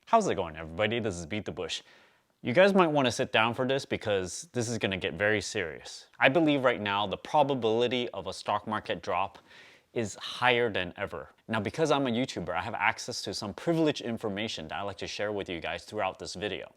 How's it going, everybody? This is BeatTheBush. You guys might want to sit down for this because this is going to get very serious. I believe right now the probability of a stock market drop is higher than ever. Now, because I'm a YouTuber, I have access to some privileged information that I'd like to share with you guys throughout this video.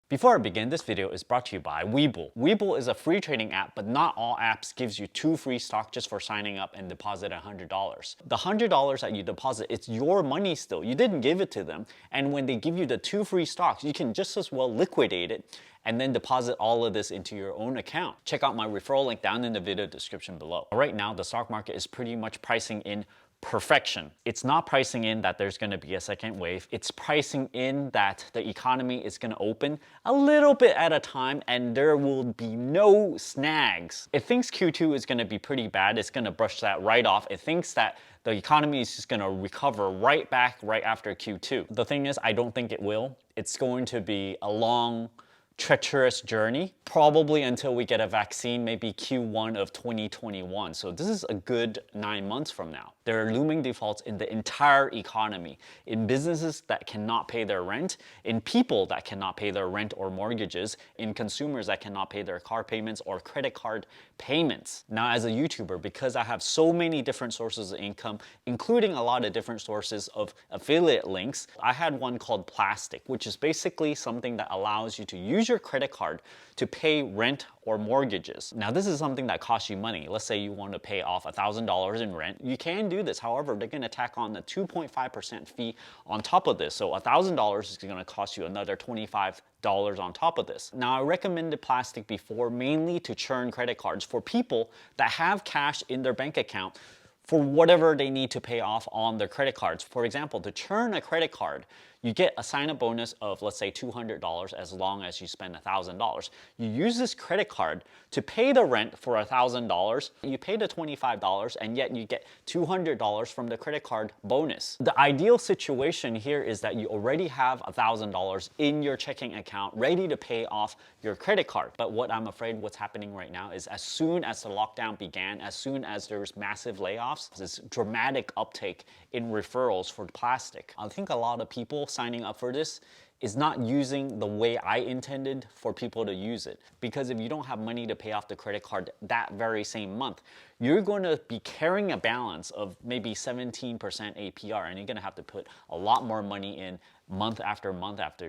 Before I begin, this video is brought to you by Weibo. Weibo is a free trading app, but not all apps gives you 2 free stocks just for signing up and deposit $100. The $100 that you deposit, it's your money still. You didn't give it to them. And when they give you the 2 free stocks, you can just as well liquidate it and then deposit all of this into your own account. Check out my referral link down in the video description below. Right now, the stock market is pretty much pricing in perfection. It's not pricing in that there's going to be a second wave. It's pricing in that the economy is going to open a little bit at a time and there will be no snags. It thinks Q2 is going to be pretty bad. It's going to brush that right off. It thinks that the economy is just going to recover right back right after Q2. The thing is, I don't think it will. It's going to be a long, treacherous journey, probably until we get a vaccine, maybe Q1 of 2021. So this is a good 9 months from now. There are looming defaults in the entire economy, in businesses that cannot pay their rent, in people that cannot pay their rent or mortgages, in consumers that cannot pay their car payments or credit card payments. Now, as a YouTuber, because I have so many different sources of income, including a lot of different sources of affiliate links, I had one called Plastiq, which is basically something that allows you to use your credit card to pay rent or mortgages. Now, this is something that costs you money. Let's say you want to pay off $1,000 in rent. You can do this. However, they're going to tack on the 2.5% fee on top of this. So $1,000 is going to cost you another $25 on top of this. Now, I recommended Plastiq before mainly to churn credit cards for people that have cash in their bank account for whatever they need to pay off on their credit cards. For example, to churn a credit card, you get a sign-up bonus of, let's say, $200 as long as you spend $1,000. You use this credit card to pay the rent for $1,000. You pay the $25 and yet you get $200 from the credit card bonus. The ideal situation here is that you already have $1,000 in your checking account ready to pay off your credit card. But what I'm afraid what's happening right now is as soon as the lockdown began, as soon as there's massive layoffs, this dramatic uptake in referrals for Plastiq. I think a lot of people signing up for this is not using the way I intended for people to use it. Because if you don't have money to pay off the credit card that very same month, you're going to be carrying a balance of maybe 17% APR, and you're going to have to put a lot more money in month after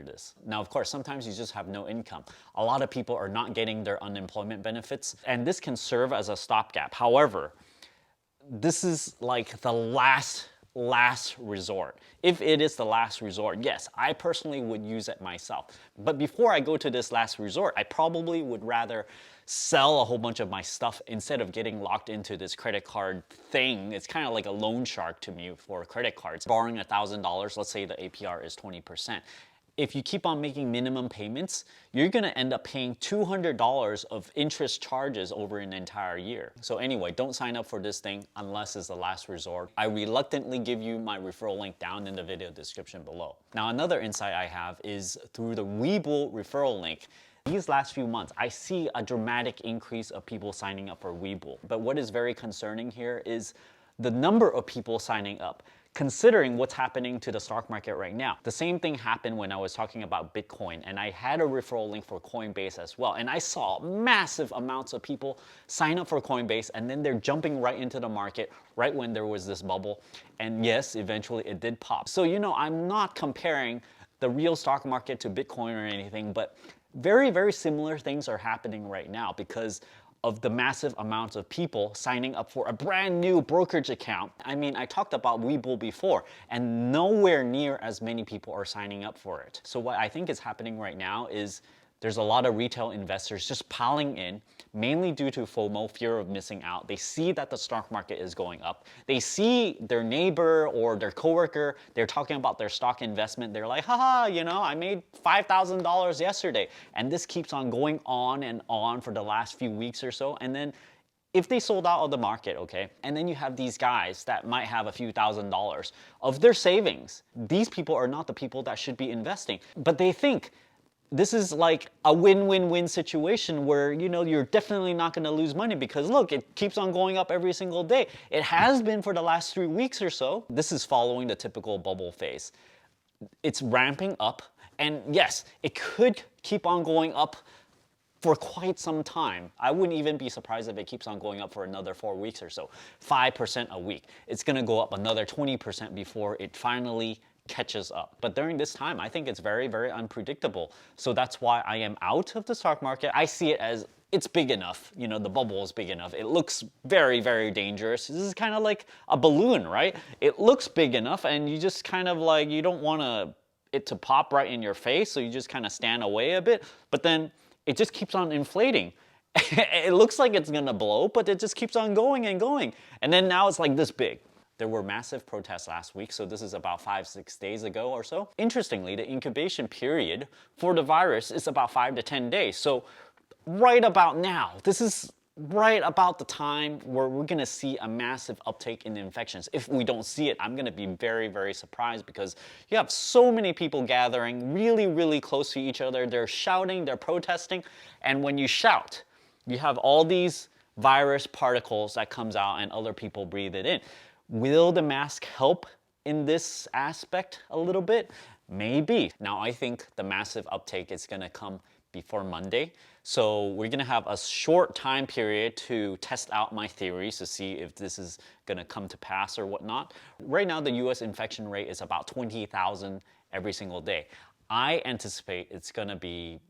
this. Now, of course, sometimes you just have no income. A lot of people are not getting their unemployment benefits, and this can serve as a stopgap. However, this is like the last resort. If it is the last resort, yes, I personally would use it myself. But before I go to this last resort, I probably would rather sell a whole bunch of my stuff instead of getting locked into this credit card thing. It's kind of like a loan shark to me for credit cards. Borrowing $1,000, let's say the APR is 20%. If you keep on making minimum payments, you're going to end up paying $200 of interest charges over an entire year. So anyway, don't sign up for this thing unless it's the last resort. I reluctantly give you my referral link down in the video description below. Now, another insight I have is through the Weibo referral link. These last few months, I see a dramatic increase of people signing up for Weibo. But what is very concerning here is the number of people signing up, considering what's happening to the stock market right now. The same thing happened when I was talking about Bitcoin, and I had a referral link for Coinbase as well. And I saw massive amounts of people sign up for Coinbase, and then they're jumping right into the market right when there was this bubble. And yes, eventually it did pop. So, you know, I'm not comparing the real stock market to Bitcoin or anything, but very, very similar things are happening right now because of the massive amounts of people signing up for a brand new brokerage account. I mean, I talked about Weibo before, and nowhere near as many people are signing up for it. So what I think is happening right now is there's a lot of retail investors just piling in, mainly due to FOMO, fear of missing out. They see that the stock market is going up. They see their neighbor or their coworker, they're talking about their stock investment. They're like, haha, you know, I made $5,000 yesterday. And this keeps on going on and on for the last few weeks or so. And then if they sold out of the market, okay, and then you have these guys that might have a few $1,000s of their savings. These people are not the people that should be investing, but they think this is like a win-win-win situation where, you know, you're definitely not going to lose money because look, it keeps on going up every single day. It has been for the last 3 weeks or so. This is following the typical bubble phase. It's ramping up, and yes, it could keep on going up for quite some time. I wouldn't even be surprised if it keeps on going up for another 4 weeks or so. 5% a week. It's going to go up another 20% before it finally catches up. But during this time, I think it's very, very unpredictable. So that's why I am out of the stock market. I see it as it's big enough. You know, the bubble is big enough. It looks very, very dangerous. This is kind of like a balloon, right? It looks big enough and you just kind of like, you don't want it to pop right in your face. So you just kind of stand away a bit, but then it just keeps on inflating. It looks like it's gonna blow, but it just keeps on going and going. And then now it's like this big. There were massive protests last week, so this is about 5-6 days ago or so. Interestingly, the incubation period for the virus is about 5 to 10 days. So right about now, this is right about the time where we're gonna see a massive uptake in the infections. If we don't see it, I'm gonna be very, very surprised because you have so many people gathering really, really close to each other. They're shouting, they're protesting, and when you shout, you have all these virus particles that comes out and other people breathe it in. Will the mask help in this aspect a little bit? Maybe. Now, I think the massive uptake is gonna come before Monday. So we're gonna have a short time period to test out my theories to see if this is gonna come to pass or whatnot. Right now, the US infection rate is about 20,000 every single day. I anticipate it's gonna be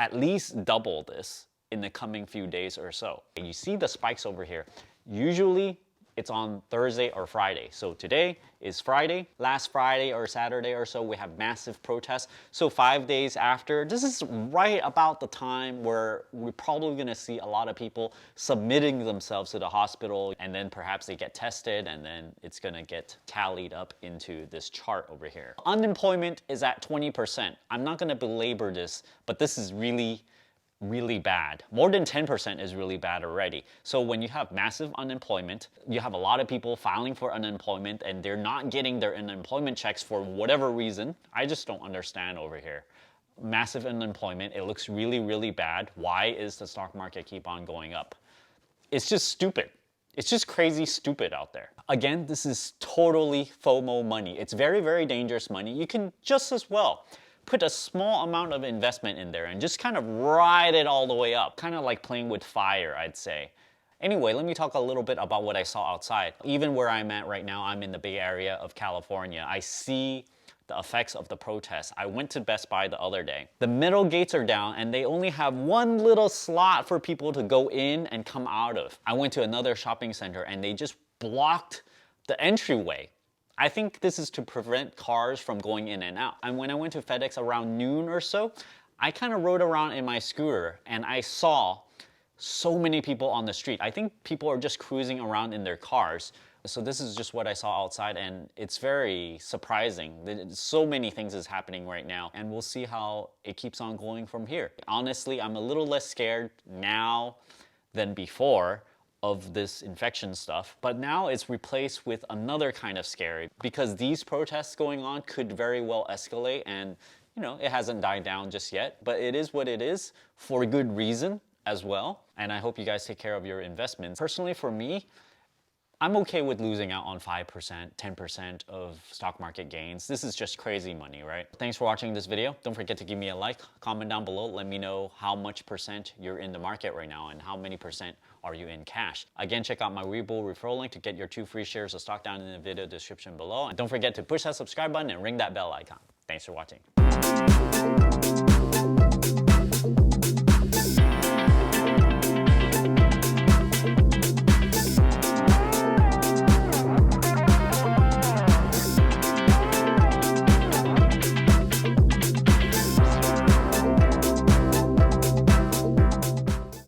at least double this in the coming few days or so. And you see the spikes over here. Usually, it's on Thursday or Friday. So today is Friday. Last Friday or Saturday or so, we have massive protests. So 5 days after, this is right about the time where we're probably gonna see a lot of people submitting themselves to the hospital, and then perhaps they get tested, and then it's gonna get tallied up into this chart over here. Unemployment is at 20%. I'm not gonna belabor this, but this is really bad. More than 10% is really bad already. So when you have massive unemployment, you have a lot of people filing for unemployment and they're not getting their unemployment checks for whatever reason. I just don't understand over here. Massive unemployment, it looks really, really bad. Why is the stock market keep on going up? It's just stupid. It's just crazy stupid out there. Again, this is totally FOMO money. It's very, very dangerous money. You can just as well put a small amount of investment in there and just kind of ride it all the way up. Kind of like playing with fire, I'd say. Anyway, let me talk a little bit about what I saw outside. Even where I'm at right now, I'm in the Bay Area of California. I see the effects of the protests. I went to Best Buy the other day. The middle gates are down and they only have one little slot for people to go in and come out of. I went to another shopping center and they just blocked the entryway. I think this is to prevent cars from going in and out. And when I went to FedEx around noon or so, I kind of rode around in my scooter and I saw so many people on the street. I think people are just cruising around in their cars. So this is just what I saw outside and it's very surprising. So many things is happening right now and we'll see how it keeps on going from here. Honestly, I'm a little less scared now than before of this infection stuff, but now it's replaced with another kind of scary because these protests going on could very well escalate and you know, it hasn't died down just yet, but it is what it is for good reason as well. And I hope you guys take care of your investments. Personally, for me, I'm okay with losing out on 5%, 10% of stock market gains. This is just crazy money, right? Thanks for watching this video. Don't forget to give me a like, comment down below. Let me know how much percent you're in the market right now and how many percent are you in cash. Again, check out my Weibo referral link to get your 2 free shares of stock down in the video description below. And don't forget to push that subscribe button and ring that bell icon. Thanks for watching.